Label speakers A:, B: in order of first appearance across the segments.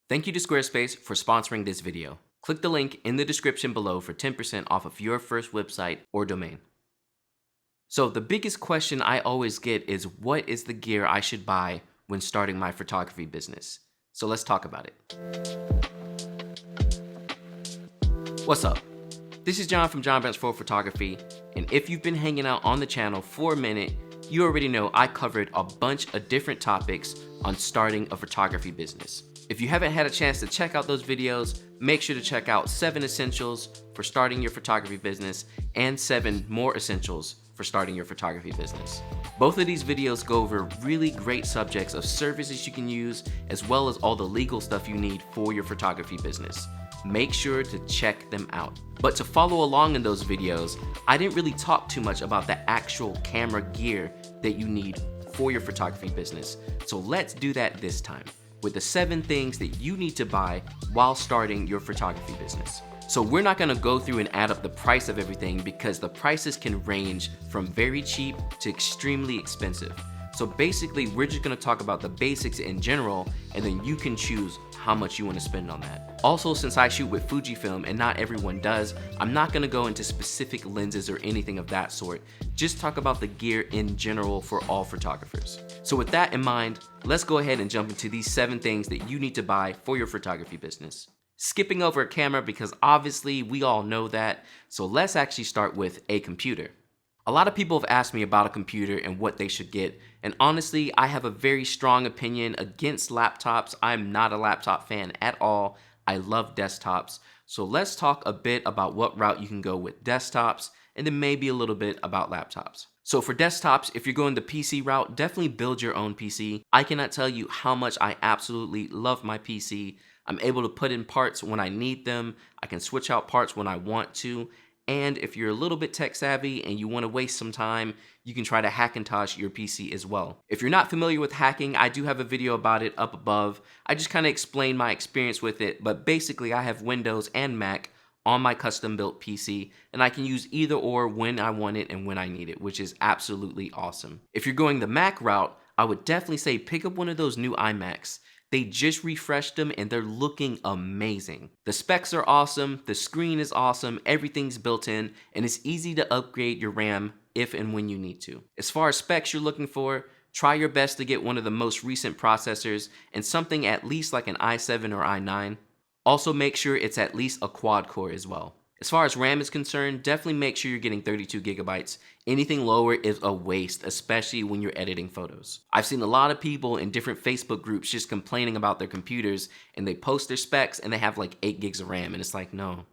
A: Thank you to Squarespace for sponsoring this video. Click the link in the description below for 10% off of your first website or domain. So the biggest question I always get is, what is the gear I should buy when starting my photography business? So let's talk about it. What's up? This is John from John Bench4 Photography, and if you've been hanging out on the channel for a minute, you already know I covered a bunch of different topics on starting a photography business. If you haven't had a chance to check out those videos, make sure to check out 7 essentials for starting your photography business and 7 more essentials for starting your photography business. Both of these videos go over really great subjects of services you can use, as well as all the legal stuff you need for your photography business. Make sure to check them out. But to follow along in those videos, I didn't really talk too much about the actual camera gear that you need for your photography business. So let's do that this time, with the 7 things that you need to buy while starting your photography business. So we're not gonna go through and add up the price of everything, because the prices can range from very cheap to extremely expensive. So basically, we're just gonna talk about the basics in general, and then you can choose how much you wanna spend on that. Also, since I shoot with Fujifilm and not everyone does, I'm not gonna go into specific lenses or anything of that sort. Just talk about the gear in general for all photographers. So with that in mind, let's go ahead and jump into these 7 things that you need to buy for your photography business. Skipping over a camera, because obviously we all know that, so let's actually start with a computer. A lot of people have asked me about a computer and what they should get, and honestly, I have a very strong opinion against laptops. I'm not a laptop fan at all. I love desktops. So let's talk a bit about what route you can go with desktops, and then maybe a little bit about laptops. So for desktops, if you're going the PC route, definitely build your own PC. I cannot tell you how much I absolutely love my PC. I'm able to put in parts when I need them. I can switch out parts when I want to. And if you're a little bit tech savvy and you want to waste some time, you can try to Hackintosh your PC as well. If you're not familiar with hacking, I do have a video about it up above. I just kind of explain my experience with it, but basically I have Windows and Mac on my custom built PC, and I can use either or when I want it and when I need it, which is absolutely awesome. If you're going the Mac route, I would definitely say pick up one of those new iMacs. They just refreshed them and they're looking amazing. The specs are awesome, the screen is awesome, everything's built in, and it's easy to upgrade your RAM if and when you need to. As far as specs you're looking for, try your best to get one of the most recent processors and something at least like an i7 or i9. Also make sure it's at least a quad core as well. As far as RAM is concerned, definitely make sure you're getting 32 gigabytes. Anything lower is a waste, especially when you're editing photos. I've seen a lot of people in different Facebook groups just complaining about their computers, and they post their specs and they have like 8 gigs of RAM, and it's like, no.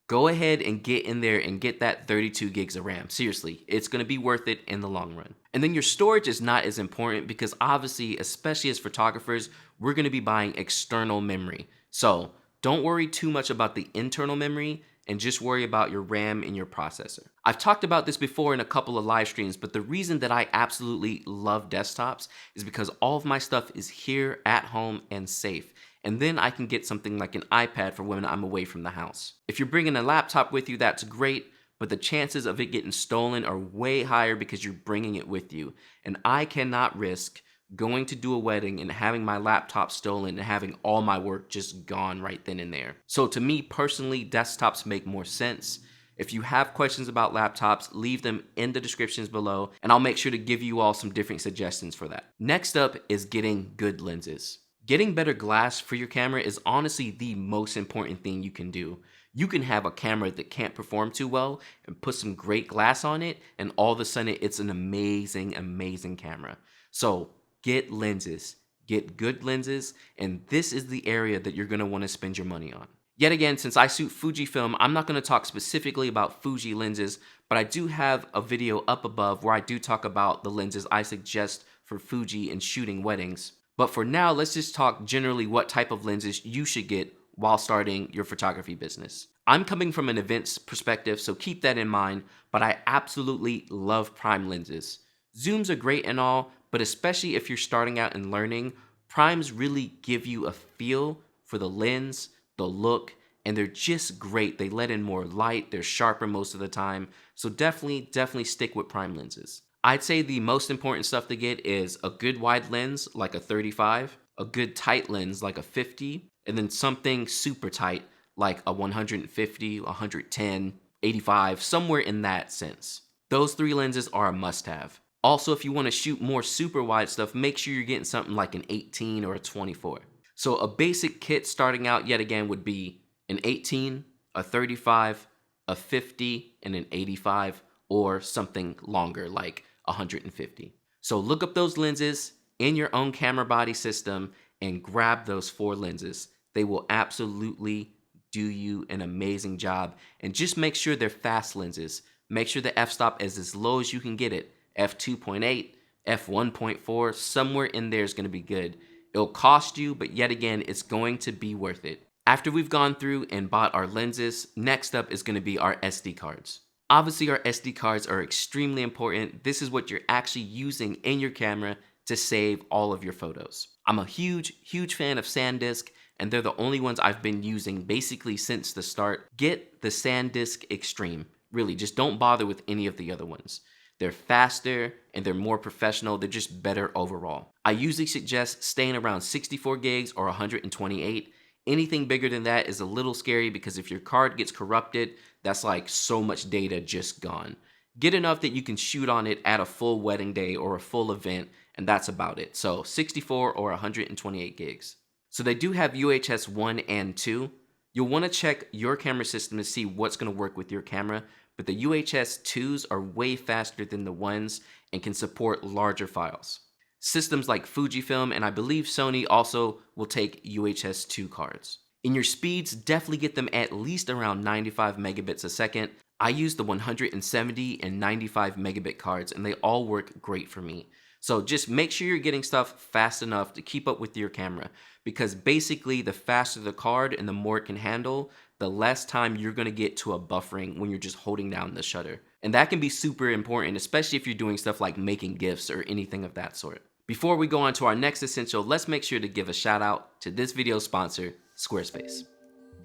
A: Go ahead and get in there and get that 32 gigs of RAM. Seriously, it's gonna be worth it in the long run. And then your storage is not as important, because obviously, especially as photographers, we're gonna be buying external memory. So don't worry too much about the internal memory, and just worry about your RAM and your processor. I've talked about this before in a couple of live streams, but the reason that I absolutely love desktops is because all of my stuff is here at home and safe. And then I can get something like an iPad for when I'm away from the house. If you're bringing a laptop with you, that's great, but the chances of it getting stolen are way higher because you're bringing it with you. And I cannot risk going to do a wedding and having my laptop stolen and having all my work just gone right then and there. So to me personally, desktops make more sense. If you have questions about laptops, leave them in the descriptions below, and I'll make sure to give you all some different suggestions for that. Next up is getting good lenses. Getting better glass for your camera is honestly the most important thing you can do. You can have a camera that can't perform too well and put some great glass on it, and all of a sudden it's an amazing, amazing camera. So get lenses, get good lenses, and this is the area that you're gonna wanna spend your money on. Yet again, since I shoot Fujifilm, I'm not gonna talk specifically about Fuji lenses, but I do have a video up above where I do talk about the lenses I suggest for Fuji and shooting weddings. But for now, let's just talk generally what type of lenses you should get while starting your photography business. I'm coming from an events perspective, so keep that in mind, but I absolutely love prime lenses. Zooms are great and all, but especially if you're starting out and learning, primes really give you a feel for the lens, the look, and they're just great. They let in more light, they're sharper most of the time, so definitely stick with prime lenses. I'd say the most important stuff to get is a good wide lens, like a 35, a good tight lens like a 50, and then something super tight like a 150, 110, 85, somewhere in that sense. Those three lenses are a must-have. Also, if you want to shoot more super wide stuff, make sure you're getting something like an 18 or a 24. So a basic kit starting out yet again would be an 18, a 35, a 50, and an 85, or something longer like 150. So look up those lenses in your own camera body system and grab those 4 lenses. They will absolutely do you an amazing job. And just make sure they're fast lenses. Make sure the f-stop is as low as you can get it. f2.8, f1.4, somewhere in there is going to be good. It'll cost you, but yet again, it's going to be worth it. After we've gone through and bought our lenses, next up is going to be our SD cards. Obviously, our SD cards are extremely important. This is what you're actually using in your camera to save all of your photos. I'm a huge fan of SanDisk, and they're the only ones I've been using basically since the start. Get the SanDisk Extreme. Really, just don't bother with any of the other ones. They're faster and they're more professional. They're just better overall. I usually suggest staying around 64 gigs or 128. Anything bigger than that is a little scary because if your card gets corrupted, that's like so much data just gone. Get enough that you can shoot on it at a full wedding day or a full event, and that's about it. So 64 or 128 gigs. So they do have UHS 1 and 2. You'll want to check your camera system to see what's going to work with your camera, but the UHS 2s are way faster than the 1s and can support larger files. Systems like Fujifilm and I believe Sony also will take UHS 2 cards. In your speeds, definitely get them at least around 95 megabits a second. I use the 170 and 95 megabit cards and they all work great for me. So just make sure you're getting stuff fast enough to keep up with your camera, because basically the faster the card and the more it can handle, the less time you're going to get to a buffering when you're just holding down the shutter. And that can be super important, especially if you're doing stuff like making GIFs or anything of that sort. Before we go on to our next essential, let's make sure to give a shout out to this video's sponsor, Squarespace.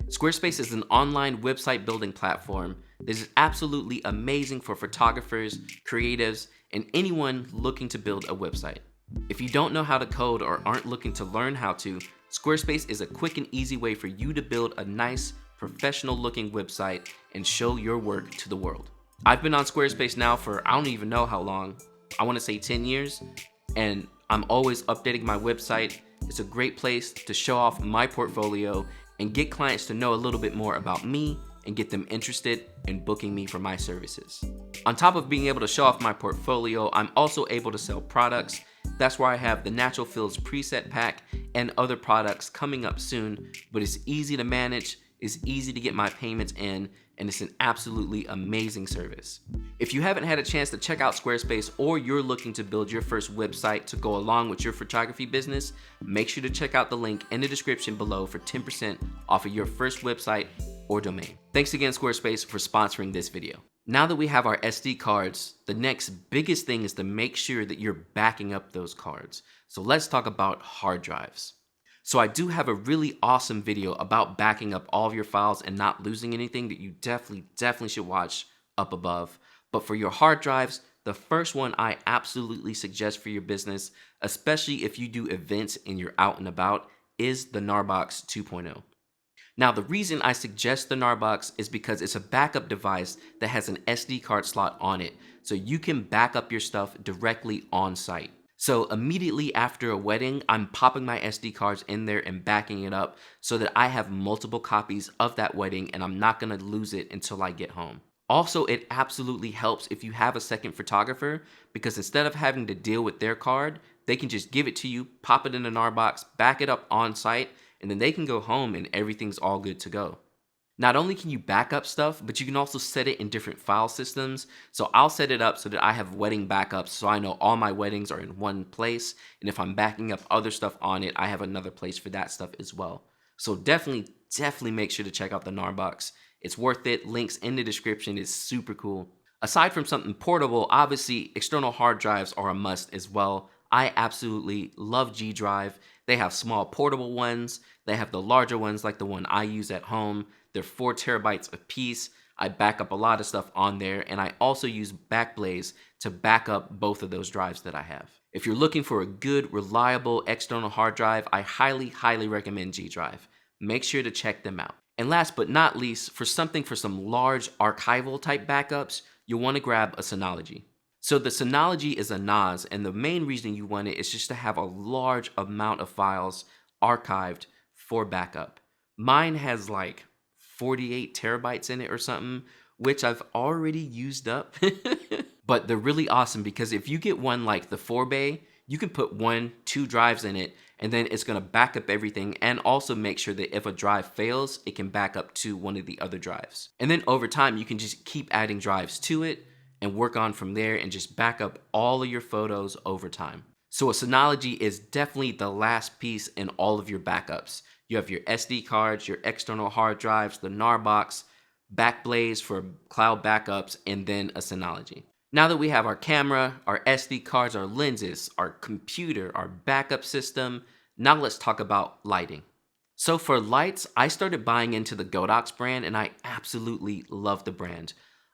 A: Squarespace is an online website building platform that is absolutely amazing for photographers, creatives, and anyone looking to build a website. If you don't know how to code or aren't looking to learn how to, Squarespace is a quick and easy way for you to build a nice, professional looking website and show your work to the world. I've been on Squarespace now for I don't even know how long. I want to say 10 years, and I'm always updating my website. It's a great place to show off my portfolio and get clients to know a little bit more about me and get them interested in booking me for my services. On top of being able to show off my portfolio, I'm also able to sell products. That's why I have the Natural Fills preset pack and other products coming up soon, but it's easy to manage, it's easy to get my payments in, and it's an absolutely amazing service. If you haven't had a chance to check out Squarespace or you're looking to build your first website to go along with your photography business, make sure to check out the link in the description below for 10% off of your first website or domain. Thanks again, Squarespace, for sponsoring this video. Now that we have our SD cards, the next biggest thing is to make sure that you're backing up those cards. So let's talk about hard drives. So I do have a really awesome video about backing up all of your files and not losing anything that you definitely should watch up above. But for your hard drives, the first one I absolutely suggest for your business, especially if you do events and you're out and about, is the Gnarbox 2.0. Now, the reason I suggest the Gnarbox is because it's a backup device that has an SD card slot on it, so you can back up your stuff directly on site. So immediately after a wedding, I'm popping my SD cards in there and backing it up so that I have multiple copies of that wedding and I'm not gonna lose it until I get home. Also, it absolutely helps if you have a second photographer, because instead of having to deal with their card, they can just give it to you, pop it in the Gnarbox, back it up on site, and then they can go home and everything's all good to go. Not only can you back up stuff, but you can also set it in different file systems. So I'll set it up so that I have wedding backups, so I know all my weddings are in one place. And if I'm backing up other stuff on it, I have another place for that stuff as well. So definitely make sure to check out the Gnarbox. It's worth it. Links in the description. Is super cool. Aside from something portable, obviously external hard drives are a must as well. I absolutely love G Drive. They have small portable ones. They have the larger ones like the one I use at home. They're 4 terabytes a piece. I back up a lot of stuff on there, and I also use Backblaze to back up both of those drives that I have. If you're looking for a good, reliable external hard drive, I highly recommend G Drive. Make sure to check them out. And last but not least, for some large archival type backups, you'll want to grab a Synology. So the Synology is a NAS, and the main reason you want it is just to have a large amount of files archived for backup. Mine has like 48 terabytes in it or something, which I've already used up. But they're really awesome because if you get one like the 4-bay, you can put 2 drives in it, and then it's going to back up everything and also make sure that if a drive fails, it can back up to one of the other drives. And then over time, you can just keep adding drives to it and work on from there and just back up all of your photos over time. So a Synology is definitely the last piece in all of your backups. You have your SD cards, your external hard drives, the NAR box, Backblaze for cloud backups, and then a Synology. Now that we have our camera, our SD cards, our lenses, our computer, our backup system, now let's talk about lighting. So for lights, I started buying into the Godox brand, and I absolutely love the brand.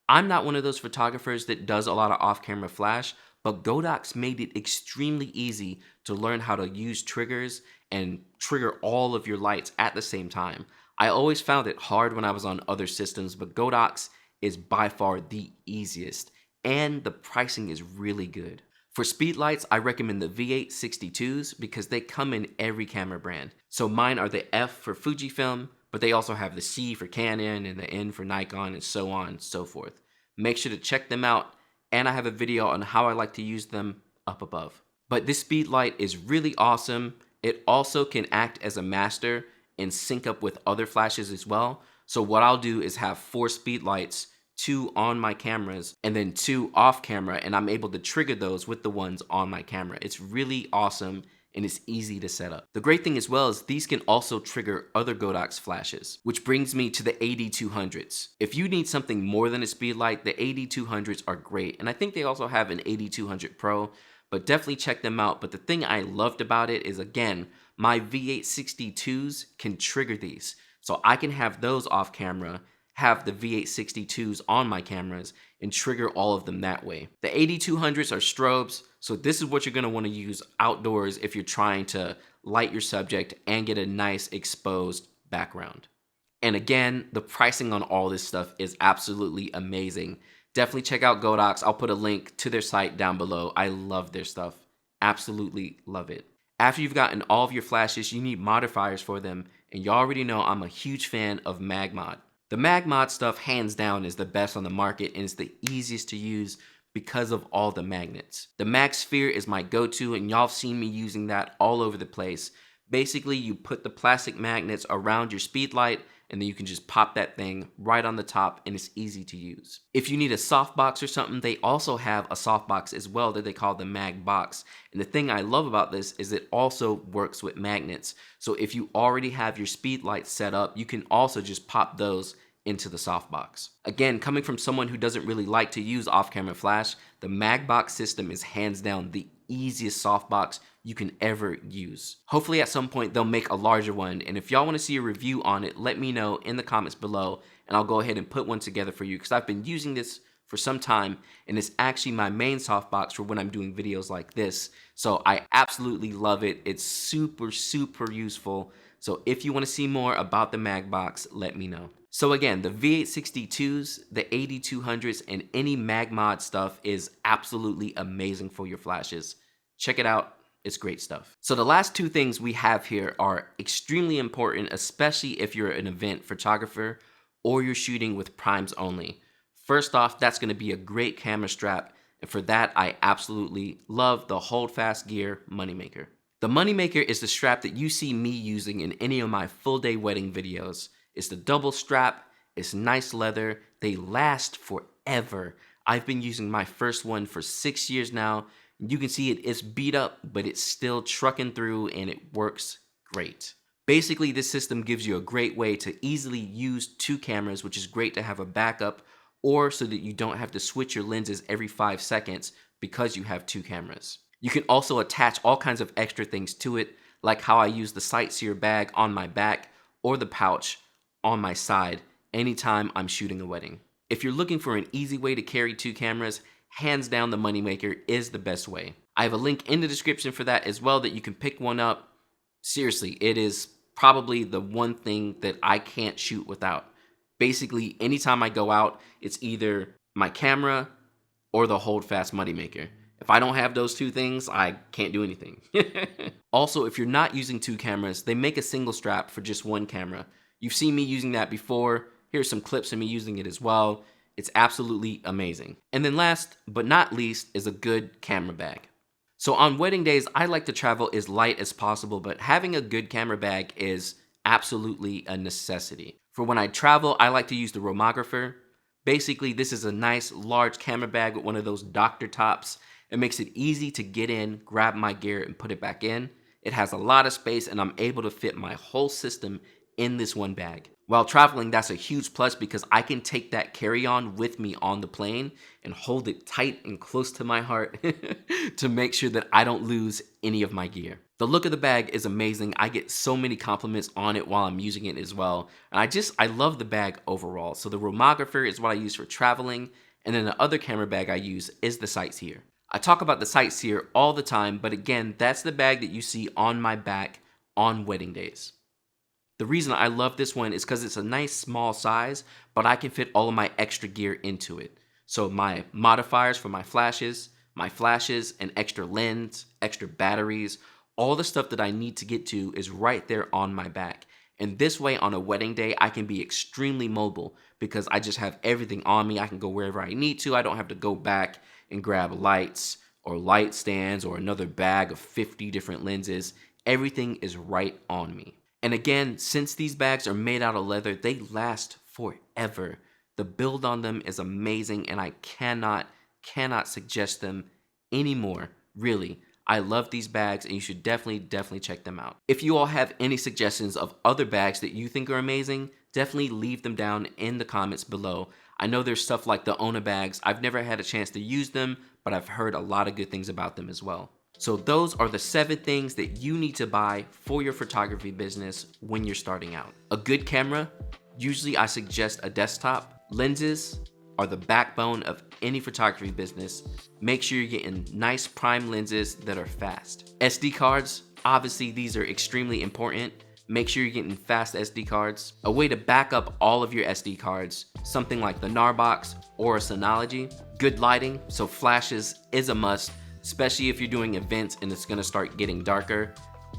A: I'm not one of those photographers that does a lot of off-camera flash, but Godox made it extremely easy to learn how to use triggers and trigger all of your lights at the same time. I always found it hard when I was on other systems, but Godox is by far the easiest, and the pricing is really good. For speed lights, I recommend the V862s because they come in every camera brand. So mine are the F for Fujifilm, but they also have the C for Canon and the N for Nikon and so on and so forth. Make sure to check them out, and I have a video on how I like to use them up above. But this speed light is really awesome. It also can act as a master and sync up with other flashes as well. So what I'll do is have 4 speed lights, 2 on my cameras and then 2 off camera, and I'm able to trigger those with the ones on my camera. It's really awesome and it's easy to set up. The great thing as well is these can also trigger other Godox flashes, which brings me to the AD200s. If you need something more than a speed light, the AD200s are great, and I think they also have an AD200 Pro, but definitely check them out. But the thing I loved about it is, again, my V862s can trigger these. So I can have those off camera, have the V862s on my cameras, and trigger all of them that way. The AD200s are strobes, so this is what you're going to want to use outdoors if you're trying to light your subject and get a nice exposed background. And again, the pricing on all this stuff is absolutely amazing. Definitely check out Godox. I'll put a link to their site down below. I love their stuff. Absolutely love it. After you've gotten all of your flashes, you need modifiers for them, and you already know I'm a huge fan of MagMod. The MagMod stuff, hands down, is the best on the market, and it's the easiest to use because of all the magnets. The MagSphere is my go-to, and y'all have seen me using that all over the place. Basically, you put the plastic magnets around your speed light, and then you can just pop that thing right on the top, and it's easy to use. If you need a softbox or something, they also have a softbox as well that they call the MagBox. And the thing I love about this is it also works with magnets. So if you already have your speed lights set up, you can also just pop those into the softbox. Again, coming from someone who doesn't really like to use off-camera flash, the MagBox system is hands down the easiest softbox you can ever use. Hopefully at some point they'll make a larger one, and if y'all want to see a review on it, let me know in the comments below, and I'll go ahead and put one together for you, because I've been using this for some time, and it's actually my main softbox for when I'm doing videos like this. So I absolutely love it. It's super useful. So if you want to see more about the MagBox, let me know. So again, the V862s, the AD200s, and any MagMod stuff is absolutely amazing for your flashes. Check it out. It's great stuff. So the last 2 things we have here are extremely important, especially if you're an event photographer or you're shooting with primes only. First off, that's going to be a great camera strap, and for that, I absolutely love the Holdfast Gear Moneymaker. The Moneymaker is the strap that you see me using in any of my full day wedding videos. It's the double strap, it's nice leather, they last forever. I've been using my first one for 6 years now. You can see it's beat up, but it's still trucking through and it works great. Basically, this system gives you a great way to easily use 2 cameras, which is great to have a backup, or so that you don't have to switch your lenses every 5 seconds because you have 2 cameras. You can also attach all kinds of extra things to it, like how I use the Sightseer bag on my back or the pouch on my side anytime I'm shooting a wedding. If you're looking for an easy way to carry 2 cameras, hands down the Moneymaker is the best way. I have a link in the description for that as well that you can pick one up. Seriously, it is probably the one thing that I can't shoot without. Basically, anytime I go out, it's either my camera or the Holdfast Moneymaker. If I don't have those two things, I can't do anything. Also, if you're not using two cameras, they make a single strap for just one camera. You've seen me using that before. Here's some clips of me using it as well. It's absolutely amazing. And then last but not least is a good camera bag. So on wedding days, I like to travel as light as possible, but having a good camera bag is absolutely a necessity. For when I travel, I like to use the Romographer. Basically, this is a nice large camera bag with one of those doctor tops. It makes it easy to get in, grab my gear, and put it back in. It has a lot of space, and I'm able to fit my whole system in this one bag. While traveling, that's a huge plus because I can take that carry-on with me on the plane and hold it tight and close to my heart to make sure that I don't lose any of my gear. The look of the bag is amazing. I get so many compliments on it while I'm using it as well. And I love the bag overall. So the Romographer is what I use for traveling. And then the other camera bag I use is the Sightseer. I talk about the Sightseer all the time, but again, that's the bag that you see on my back on wedding days. The reason I love this one is because it's a nice small size, but I can fit all of my extra gear into it. So my modifiers for my flashes, an extra lens, extra batteries, all the stuff that I need to get to is right there on my back. And this way on a wedding day, I can be extremely mobile because I just have everything on me. I can go wherever I need to. I don't have to go back and grab lights or light stands or another bag of 50 different lenses. Everything is right on me. And again, since these bags are made out of leather, they last forever. The build on them is amazing, and I cannot suggest them anymore, really. I love these bags, and you should definitely check them out. If you all have any suggestions of other bags that you think are amazing, definitely leave them down in the comments below. I know there's stuff like the Ona bags. I've never had a chance to use them, but I've heard a lot of good things about them as well. So those are the 7 things that you need to buy for your photography business when you're starting out. A good camera, usually I suggest a desktop. Lenses are the backbone of any photography business. Make sure you're getting nice prime lenses that are fast. SD cards, obviously these are extremely important. Make sure you're getting fast SD cards. A way to back up all of your SD cards, something like the Narbox or a Synology. Good lighting, so flashes is a must, especially if you're doing events and it's gonna start getting darker.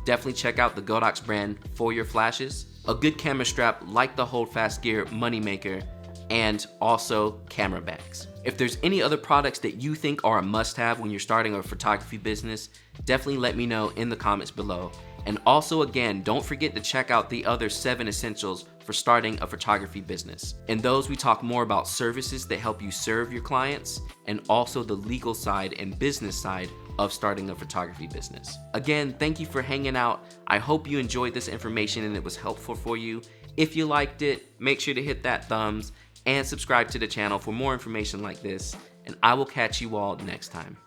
A: Definitely check out the Godox brand for your flashes. A good camera strap like the Holdfast Gear Moneymaker, and also camera bags. If there's any other products that you think are a must-have when you're starting a photography business, definitely let me know in the comments below. And also again, don't forget to check out the other 7 essentials for starting a photography business. In those, we talk more about services that help you serve your clients and also the legal side and business side of starting a photography business. Again, thank you for hanging out. I hope you enjoyed this information and it was helpful for you. If you liked it, make sure to hit that thumbs and subscribe to the channel for more information like this. And I will catch you all next time.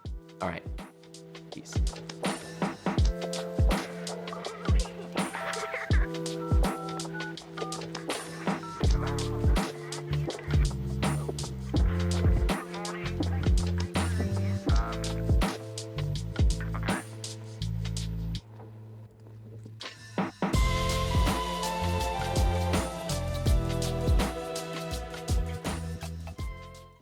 A: All right, peace.